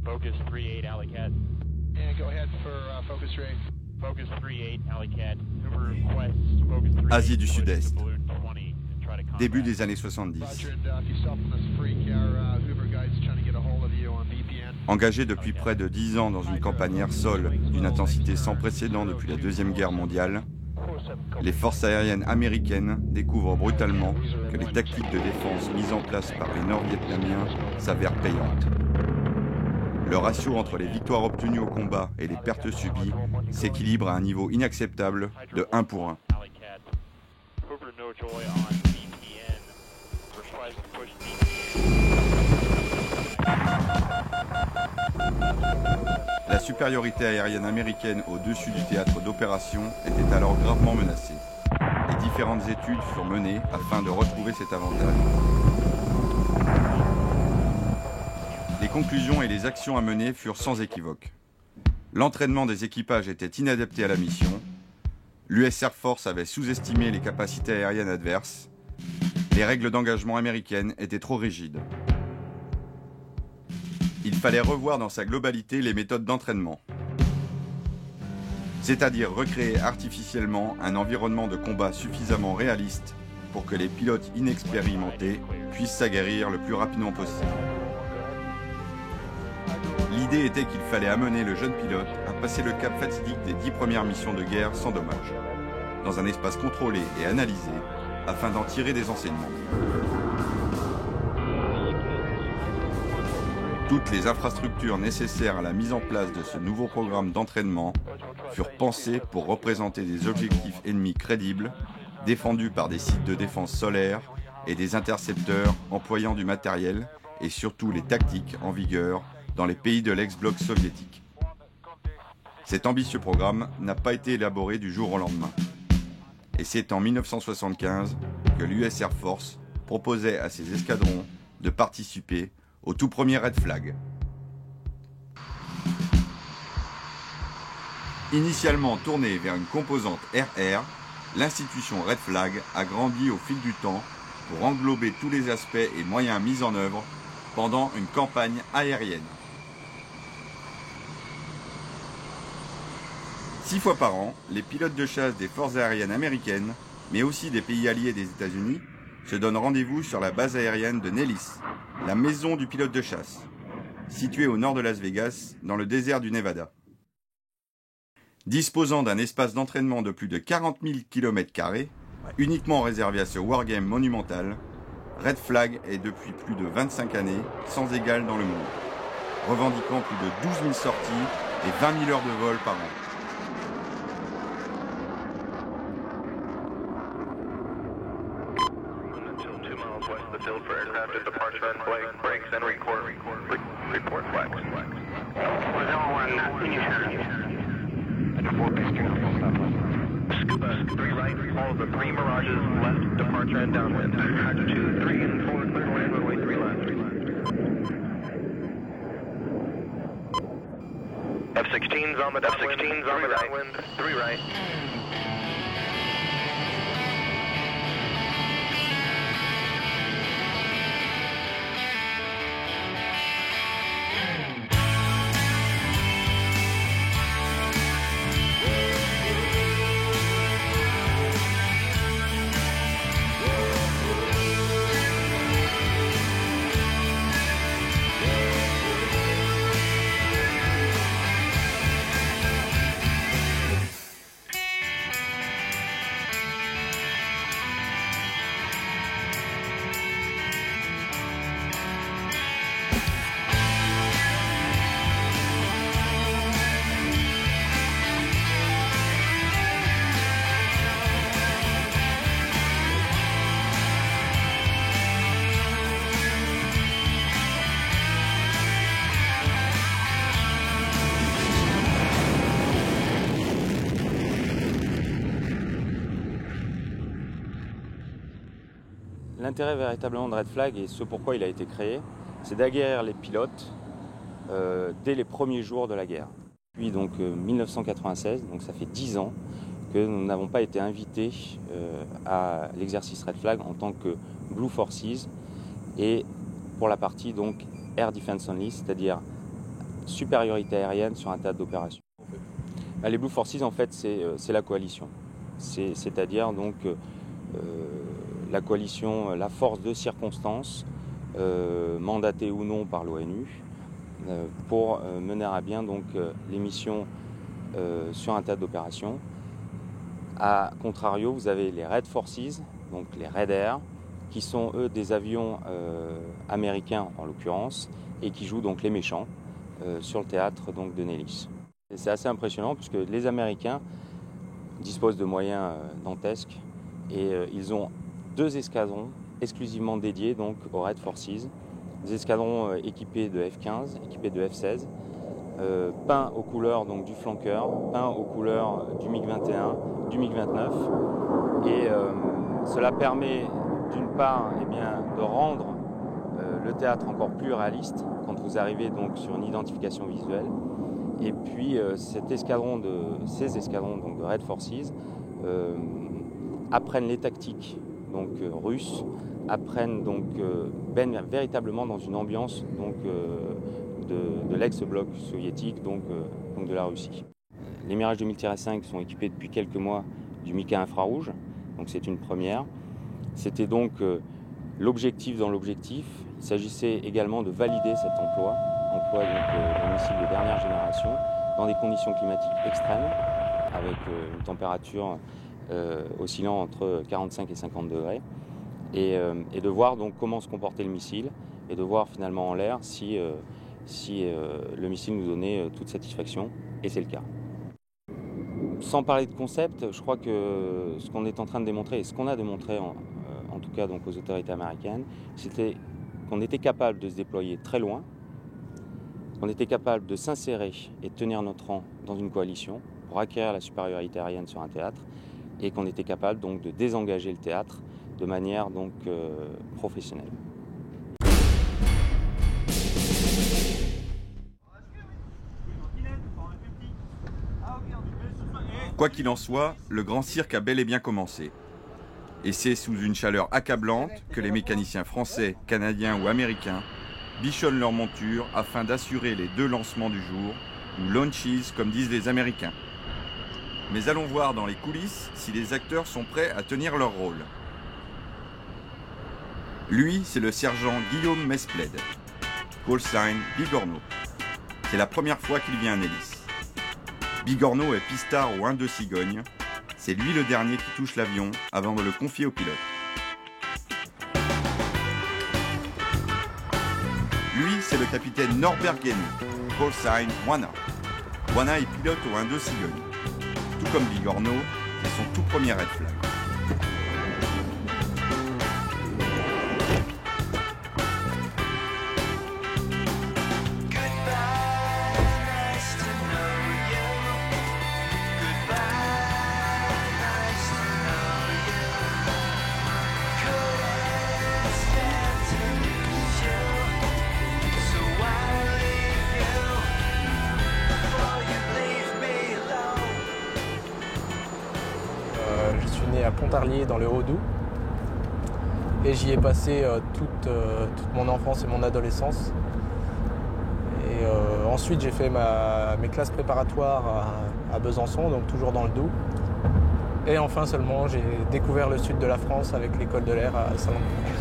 Focus 3-8, Alley Cat. And go ahead for Focus 3-8. Focus 3-8, Alley Cat. Hoover requests Focus 3-8. Asie du Sud-Est. Balloon 20 and try to contact. Début des années 70. Roger, and if yourself and this freak, our Hoover guide's trying to get a hold of you on VPN. Engagé depuis près de 10 ans dans une campagne air-sol d'une intensité sans précédent depuis la Deuxième Guerre mondiale, les forces aériennes américaines découvrent brutalement que les tactiques de défense mises en place par les Nord-Vietnamiens s'avèrent payantes. Le ratio entre les victoires obtenues au combat et les pertes subies s'équilibre à un niveau inacceptable de 1 pour 1. Alley Cat. Hoover no joy on VPN. Request push VPN. La supériorité aérienne américaine au-dessus du théâtre d'opération était alors gravement menacée. Et différentes études furent menées afin de retrouver cet avantage. Les conclusions et les actions à mener furent sans équivoque. L'entraînement des équipages était inadapté à la mission, l'US Air Force avait sous-estimé les capacités aériennes adverses, les règles d'engagement américaines étaient trop rigides. Il fallait revoir dans sa globalité les méthodes d'entraînement, c'est-à-dire recréer artificiellement un environnement de combat suffisamment réaliste pour que les pilotes inexpérimentés puissent s'aguerrir le plus rapidement possible. L'idée était qu'il fallait amener le jeune pilote à passer le cap fatidique des 10 premières missions de guerre sans dommage, dans un espace contrôlé et analysé, afin d'en tirer des enseignements. Toutes les infrastructures nécessaires à la mise en place de ce nouveau programme d'entraînement furent pensées pour représenter des objectifs ennemis crédibles, défendus par des sites de défense solaire et des intercepteurs employant du matériel et surtout les tactiques en vigueur dans les pays de l'ex-bloc soviétique. Cet ambitieux programme n'a pas été élaboré du jour au lendemain. Et c'est en 1975 que l'US Air Force proposait à ses escadrons de participer au tout premier Red Flag. Initialement tournée vers une composante RR, l'institution Red Flag a grandi au fil du temps pour englober tous les aspects et moyens mis en œuvre pendant une campagne aérienne. 6 fois par an, les pilotes de chasse des forces aériennes américaines, mais aussi des pays alliés des États-Unis, se donnent rendez-vous sur la base aérienne de Nellis, la maison du pilote de chasse, située au nord de Las Vegas, dans le désert du Nevada. Disposant d'un espace d'entraînement de plus de 40 000 km², uniquement réservé à ce wargame monumental, Red Flag est depuis plus de 25 années sans égal dans le monde, revendiquant plus de 12 000 sorties et 20 000 heures de vol par an. Scuba, 3 right, all of the 3 Mirages, left, departure and downwind. 2, 3 and 4, clear to land, runway 3 left. F-16's on the downwind, downwind, 3 right. L'intérêt véritablement de Red Flag et ce pourquoi il a été créé, c'est d'aguerrir les pilotes dès les premiers jours de la guerre. Depuis donc 1996, donc ça fait 10 ans que nous n'avons pas été invités à l'exercice Red Flag en tant que Blue Forces et pour la partie donc Air Defense Only, c'est-à-dire supériorité aérienne sur un théâtre d'opération. Les Blue Forces, en fait, c'est la coalition. C'est-à-dire donc la coalition, la force de circonstance, mandatée ou non par l'ONU, pour mener à bien donc les missions sur un théâtre d'opération. A contrario, vous avez les Red Forces, donc les Red Air, qui sont eux des avions américains en l'occurrence, et qui jouent donc les méchants sur le théâtre donc de Nellis. Et c'est assez impressionnant puisque les Américains disposent de moyens dantesques et ils ont 2 escadrons exclusivement dédiés donc aux Red Forces, des escadrons équipés de F-15, équipés de F-16, peints aux couleurs donc du flanqueur, peints aux couleurs du MiG-21, du MiG-29, et cela permet d'une part de rendre le théâtre encore plus réaliste quand vous arrivez donc sur une identification visuelle. Et puis ces escadrons donc de Red Forces apprennent les tactiques donc russes, apprennent donc baignent véritablement dans une ambiance donc de l'ex-bloc soviétique, donc de la Russie. Les Mirage 2000-5 sont équipés depuis quelques mois du Mica infrarouge, donc c'est une première. C'était donc l'objectif dans l'objectif. Il s'agissait également de valider cet emploi de missiles de dernière génération dans des conditions climatiques extrêmes, avec une température oscillant entre 45 et 50 degrés, et de voir donc comment se comportait le missile, et de voir finalement en l'air si le missile nous donnait toute satisfaction, et c'est le cas. Sans parler de concept, je crois que ce qu'on est en train de démontrer, et ce qu'on a démontré en tout cas donc aux autorités américaines, c'était qu'on était capable de se déployer très loin, qu'on était capable de s'insérer et de tenir notre rang dans une coalition pour acquérir la supériorité aérienne sur un théâtre, et qu'on était capable donc de désengager le théâtre de manière donc professionnelle. Quoi qu'il en soit, le grand cirque a bel et bien commencé. Et c'est sous une chaleur accablante que les mécaniciens français, canadiens ou américains bichonnent leur monture afin d'assurer les 2 lancements du jour, ou launches comme disent les Américains. Mais allons voir dans les coulisses si les acteurs sont prêts à tenir leur rôle. Lui, c'est le sergent Guillaume Mesplède, call sign Bigorneau. C'est la première fois qu'il vient à Nellis. Bigorneau est pistard au 1-2 Cigogne. C'est lui le dernier qui touche l'avion avant de le confier au pilote. Lui, c'est le capitaine Norbert Guény, call sign Wana. Wana est pilote au 1-2 Cigogne. Tout comme Bigorneau, c'est son tout premier red flag. À Pontarlier dans le Haut-Doubs, et j'y ai passé toute mon enfance et mon adolescence, et ensuite j'ai fait mes classes préparatoires à Besançon, donc toujours dans le Doubs, et enfin seulement j'ai découvert le sud de la France avec l'école de l'air à Salon-de-Provence.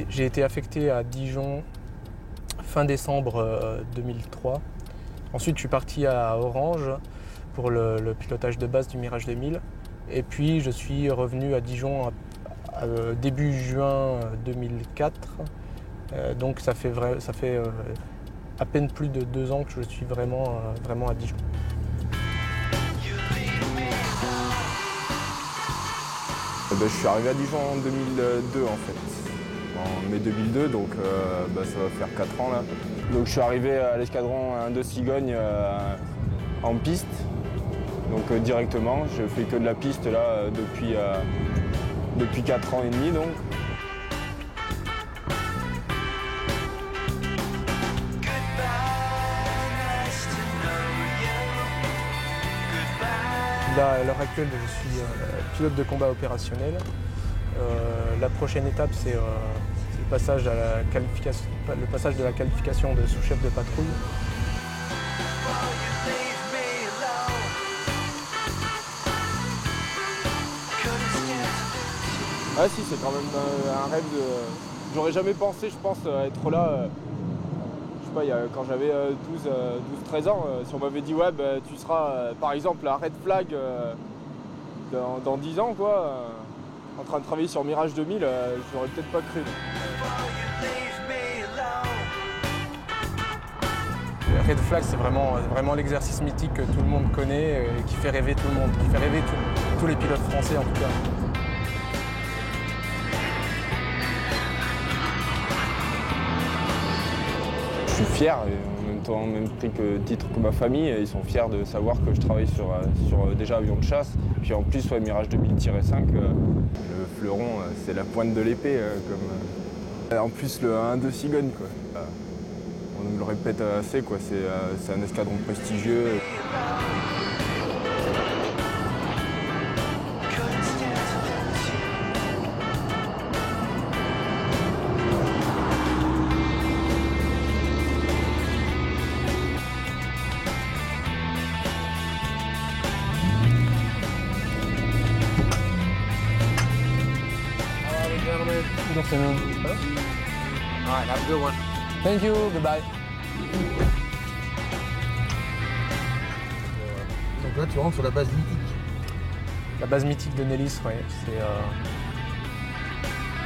J'ai été affecté à Dijon fin décembre 2003. Ensuite, je suis parti à Orange pour le pilotage de base du Mirage 2000. Et puis, je suis revenu à Dijon début juin 2004. Donc, ça fait à peine plus de 2 ans que je suis vraiment à Dijon. Je suis arrivé à Dijon en 2002 en fait. En mai 2002, donc ça va faire 4 ans là. Donc je suis arrivé à l'escadron 1-2 Cigogne en piste, donc directement. Je fais que de la piste là depuis 4 ans et demi donc. Là, à l'heure actuelle, je suis pilote de combat opérationnel. La prochaine étape, c'est le passage de la qualification de sous-chef de patrouille. Ah si, c'est quand même un rêve de... J'aurais jamais pensé, je pense, être là. Je sais pas, quand j'avais 12-13 ans, si on m'avait dit ouais, bah, tu seras par exemple à Red Flag dans 10 ans, quoi, en train de travailler sur Mirage 2000, j'aurais peut-être pas cru. Red Flag, c'est vraiment l'exercice mythique que tout le monde connaît et qui fait rêver tout le monde, qui fait rêver tous les pilotes français en tout cas. Je suis fier, et en même temps, même titre que ma famille, ils sont fiers de savoir que je travaille sur déjà avion de chasse, puis en plus Mirage 2000-5, le fleuron, c'est la pointe de l'épée, en plus le 1-2 Cigogne, quoi. On nous le répète assez, quoi. C'est un escadron prestigieux. Good afternoon. All right, have a good one. Thank you, goodbye. Donc là, tu rentres sur la base mythique. La base mythique de Nellis, oui. C'est,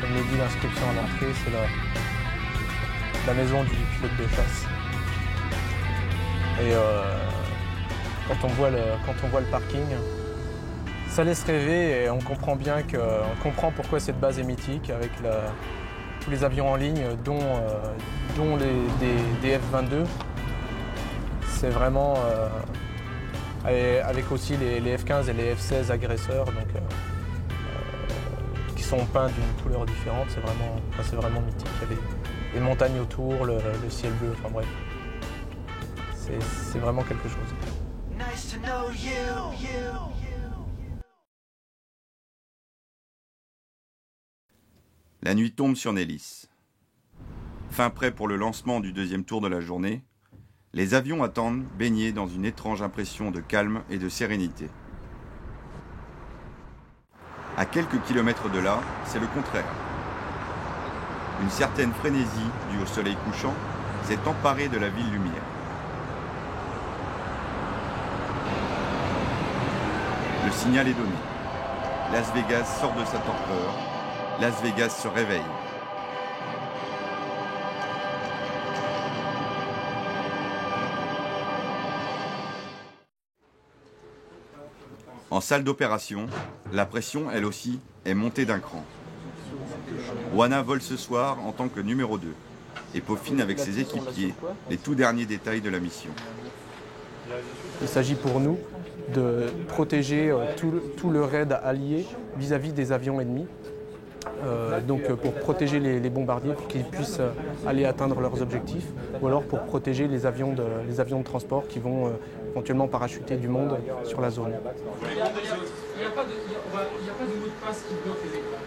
comme le dit l'inscription à l'entrée, c'est la maison du pilote de chasse. Et quand on voit le parking, ça laisse rêver et on comprend bien on comprend pourquoi cette base est mythique avec tous les avions en ligne, dont des F-22. C'est vraiment avec aussi les F-15 et les F-16 agresseurs, donc, qui sont peints d'une couleur différente. C'est vraiment mythique. Il y a des montagnes autour, le ciel bleu, enfin bref. C'est vraiment quelque chose. Nice to know you. La nuit tombe sur Nellis. Fin prêt pour le lancement du deuxième tour de la journée, les avions attendent, baignés dans une étrange impression de calme et de sérénité. À quelques kilomètres de là, c'est le contraire. Une certaine frénésie due au soleil couchant s'est emparée de la ville lumière. Le signal est donné. Las Vegas sort de sa torpeur. Las Vegas se réveille. En salle d'opération, la pression, elle aussi, est montée d'un cran. Wana vole ce soir en tant que numéro 2 et peaufine avec ses équipiers les tout derniers détails de la mission. Il s'agit pour nous de protéger tout le raid allié vis-à-vis des avions ennemis. Donc pour protéger les bombardiers pour qu'ils puissent aller atteindre leurs objectifs, ou alors pour protéger les avions de transport qui vont éventuellement parachuter du monde sur la zone. Il n'y a pas de mot de passe qui bloque les écrans.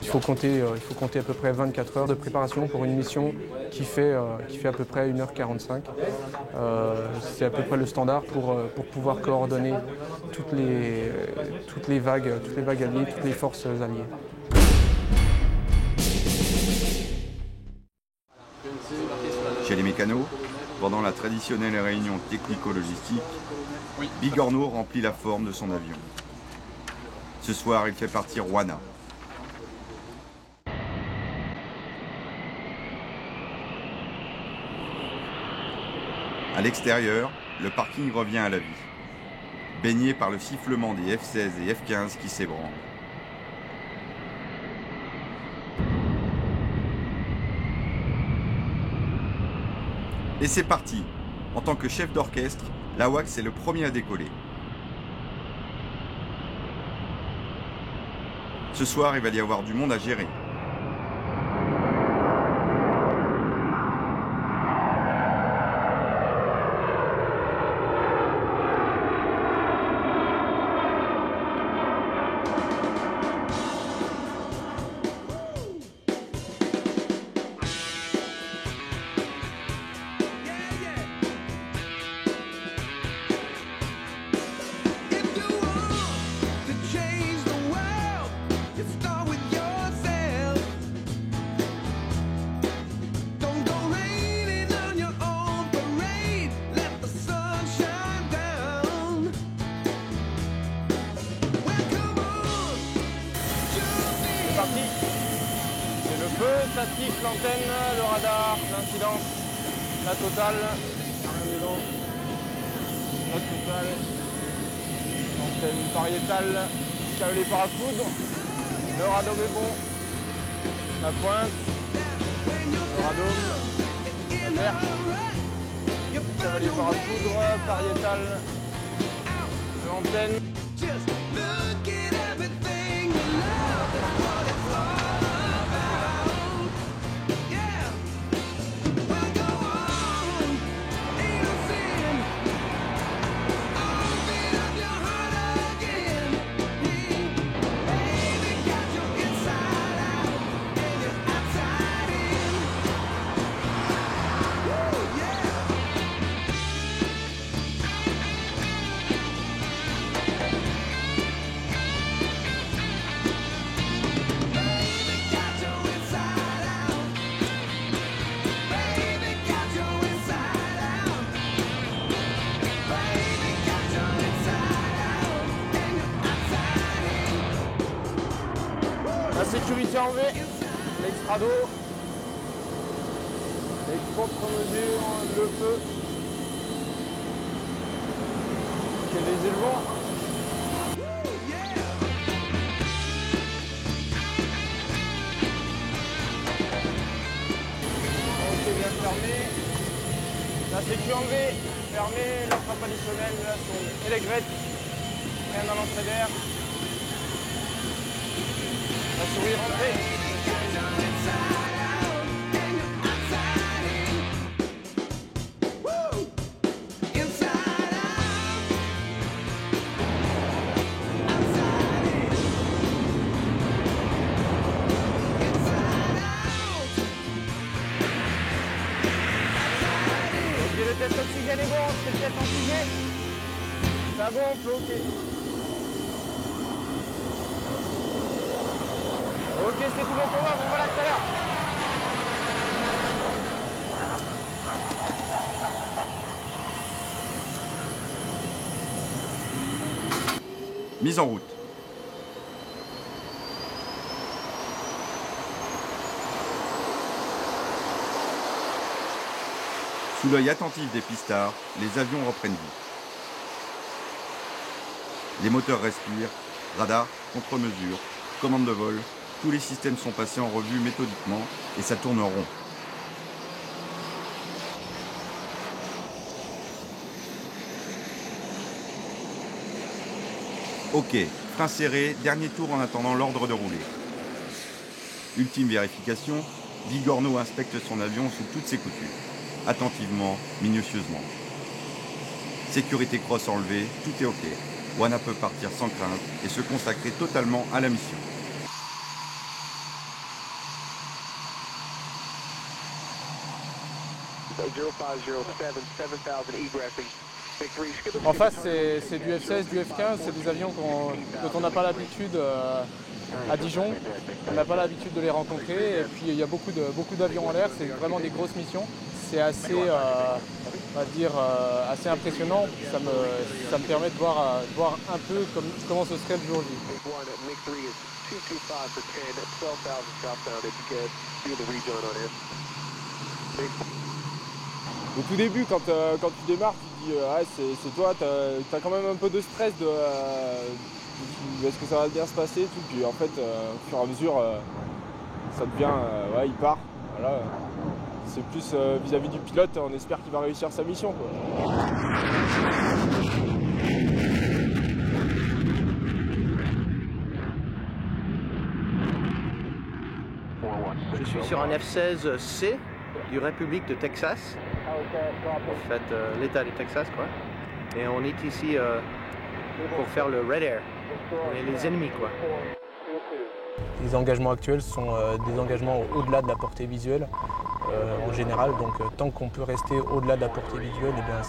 Il faut compter à peu près 24 heures de préparation pour une mission qui fait à peu près 1h45. C'est à peu près le standard pour pouvoir coordonner toutes les vagues alliées, toutes les forces alliées. Chez les mécanos, pendant la traditionnelle réunion technico-logistique, Bigorneau remplit la forme de son avion. Ce soir, il fait partir Wana. À l'extérieur, le parking revient à la vie, baigné par le sifflement des F-16 et F-15 qui s'ébranlent. Et c'est parti. En tant que chef d'orchestre, l'AWACS est le premier à décoller. Ce soir, il va y avoir du monde à gérer. parti. C'est le feu, ça siffle, l'antenne, le radar, l'incidence, la totale. La totale. Antenne pariétale, câble les parafoudres. Le radome est bon. La pointe. Le radome. Vert. Câble les parafoudres, pariétale. L'antenne. La sécurité enlevée, l'extrado, les contre-mesures, le feu, et les élevants. Ok, bien fermé. La sécu enlevée, fermée, la frappe additionnelle, la sonde et les grettes, rien dans l'entrée d'air. La souris rentrée. Ok, le test oxygène est bon, c'est le test antigé. Ça gonfle, ok. Ok, c'est tout bon pour moi, bon voilà tout à l'heure. Mise en route. Sous l'œil attentif des pistards, les avions reprennent vie. Les moteurs respirent, radar, contre-mesure, commande de vol, tous les systèmes sont passés en revue méthodiquement et ça tourne rond. Ok, frein serré, dernier tour en attendant l'ordre de rouler. Ultime vérification, Vigorneau inspecte son avion sous toutes ses coutures, attentivement, minutieusement. Sécurité cross enlevée, tout est ok. Wana peut partir sans crainte et se consacrer totalement à la mission. En face, c'est du F-16, du F-15, c'est des avions dont on n'a pas l'habitude à Dijon. On n'a pas l'habitude de les rencontrer. Et puis il y a beaucoup d'avions en l'air, c'est vraiment des grosses missions. C'est assez, on va dire, assez impressionnant. Ça me permet de voir un peu comment ce serait le jour J. Au tout début, quand tu démarres, tu te dis c'est toi, t'as quand même un peu de stress de est-ce que ça va bien se passer et tout. Puis en fait, au fur et à mesure, ça devient il part. Voilà. C'est plus vis-à-vis du pilote, on espère qu'il va réussir sa mission, quoi. Je suis sur un F-16C du République de Texas, en fait l'État du Texas quoi. Et on est ici pour faire le Red Air. On est les ennemis quoi. Les engagements actuels sont des engagements au-delà de la portée visuelle en général, donc tant qu'on peut rester au-delà de la portée visuelle, eh bien,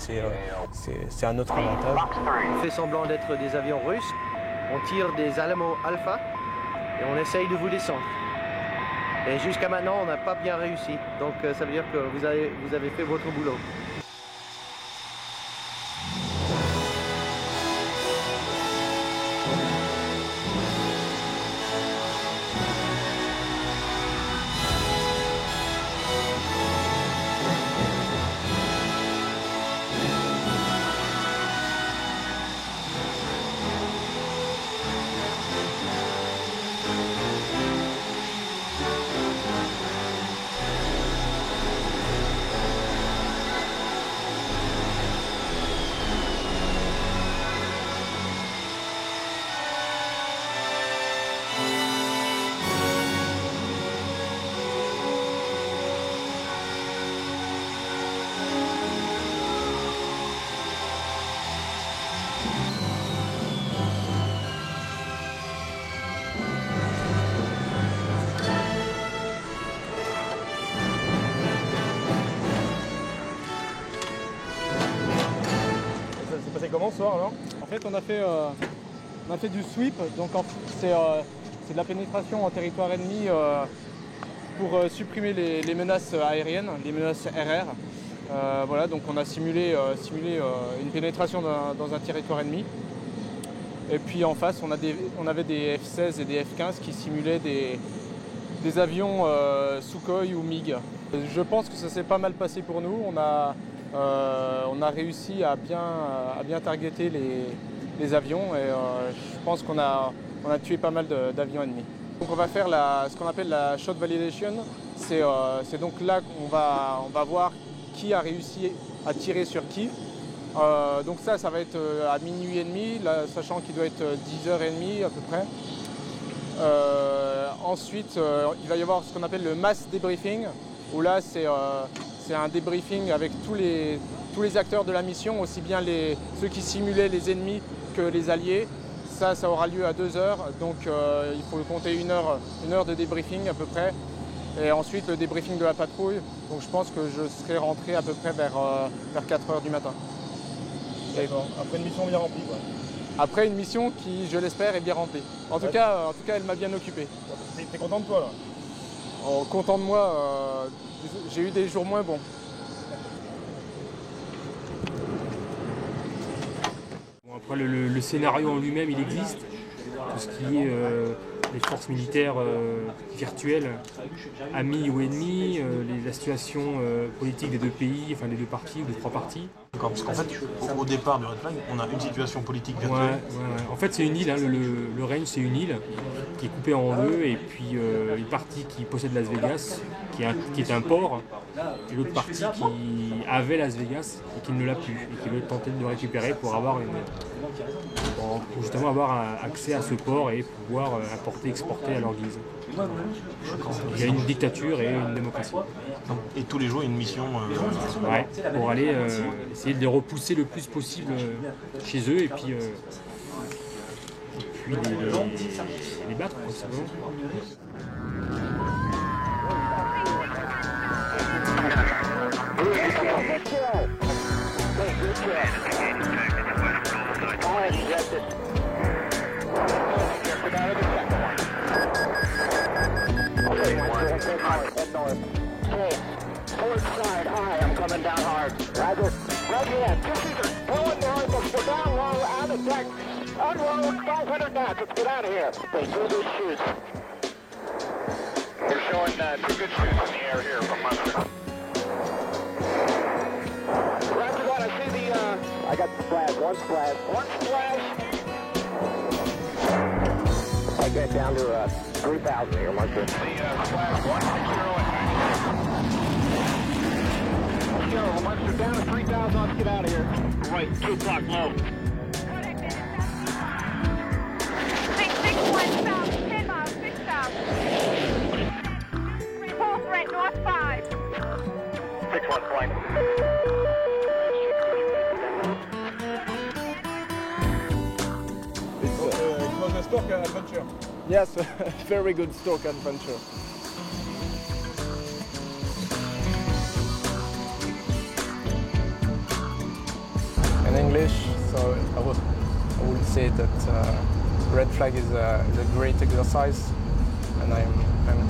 c'est un autre avantage. On fait semblant d'être des avions russes, on tire des Alamo Alpha et on essaye de vous descendre. Et jusqu'à maintenant, on n'a pas bien réussi, donc ça veut dire que vous avez fait votre boulot. bonsoir alors. En fait, on a fait du sweep, donc c'est de la pénétration en territoire ennemi pour supprimer les menaces aériennes, les menaces RR. Voilà, donc on a simulé une pénétration dans un territoire ennemi. Et puis en face, on avait des F-16 et des F-15 qui simulaient des avions Sukhoi ou MiG. Je pense que ça s'est pas mal passé pour nous. On a réussi à bien targeter les avions et je pense qu'on a tué pas mal d'avions ennemis. Donc on va faire ce qu'on appelle la shot validation. C'est donc là qu'on va voir qui a réussi à tirer sur qui. Donc ça va être à minuit et demi, là, sachant qu'il doit être 10h30 à peu près. Ensuite, il va y avoir ce qu'on appelle le mass debriefing, où là c'est un débriefing avec tous les acteurs de la mission, aussi bien ceux qui simulaient les ennemis que les alliés. Ça aura lieu à 2h, donc il faut compter une heure de débriefing à peu près. Et ensuite le débriefing de la patrouille, donc je pense que je serai rentré à peu près vers 4h du matin. D'accord, après une mission bien remplie quoi. Après une mission qui, je l'espère, est bien remplie. En tout cas, elle m'a bien occupé. T'es content de toi là? Content de moi, j'ai eu des jours moins bons. Bon, après le scénario en lui-même il existe, tout ce qui est les forces militaires virtuelles, amis ou ennemis, la situation politique des deux pays, enfin des deux parties ou des trois parties. D'accord, parce qu'en fait, au départ du Red Flag, on a une situation politique virtuelle. Ouais. En fait, c'est une île, hein, le Range, c'est une île qui est coupée en deux, et puis une partie qui possède Las Vegas, qui est un port, et l'autre partie qui avait Las Vegas et qui ne l'a plus, et qui veut tenter de le récupérer pour justement avoir accès à ce port et pouvoir importer, exporter à leur guise. Il y a une dictature et une démocratie. Et tous les jours, une mission pour aller essayer de les repousser le plus possible chez eux et puis les battre, tout simplement. Port side, high, I'm coming down hard. Roger. Roger that. Pulling north, we're down low, out of deck. Unload, 500 knots, let's get out of here. They do good shoots. We're showing 2 good shoots in the air here from Munster. Roger that, I see the, I got the splash, one splash. One splash. I get down to 3,000 here, Munster. The splash 160 at 90. Go, Munster down to 3,000, let's get out of here. Right, 2 o'clock low. 661 south, 10 miles, 6,000. Full threat, north 5. 6-1 flight. It was a stock adventure. Yes, very good stock adventure. In English, so I would say that Red Flag is a great exercise, and I'm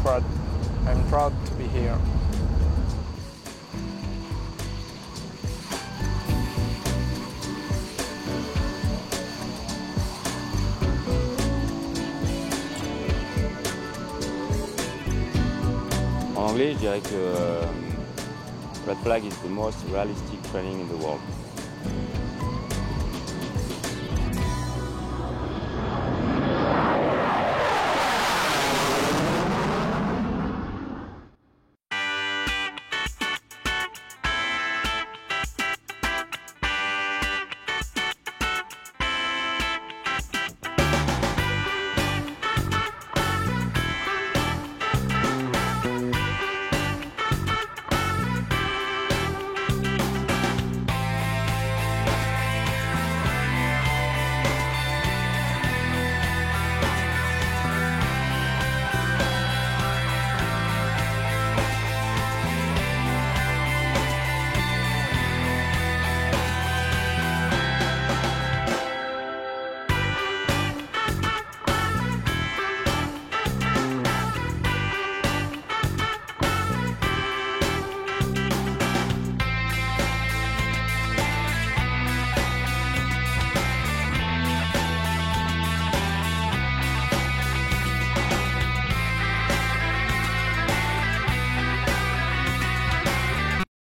proud to be here. En anglais, je dirais que Red Flag is the most realistic training in the world.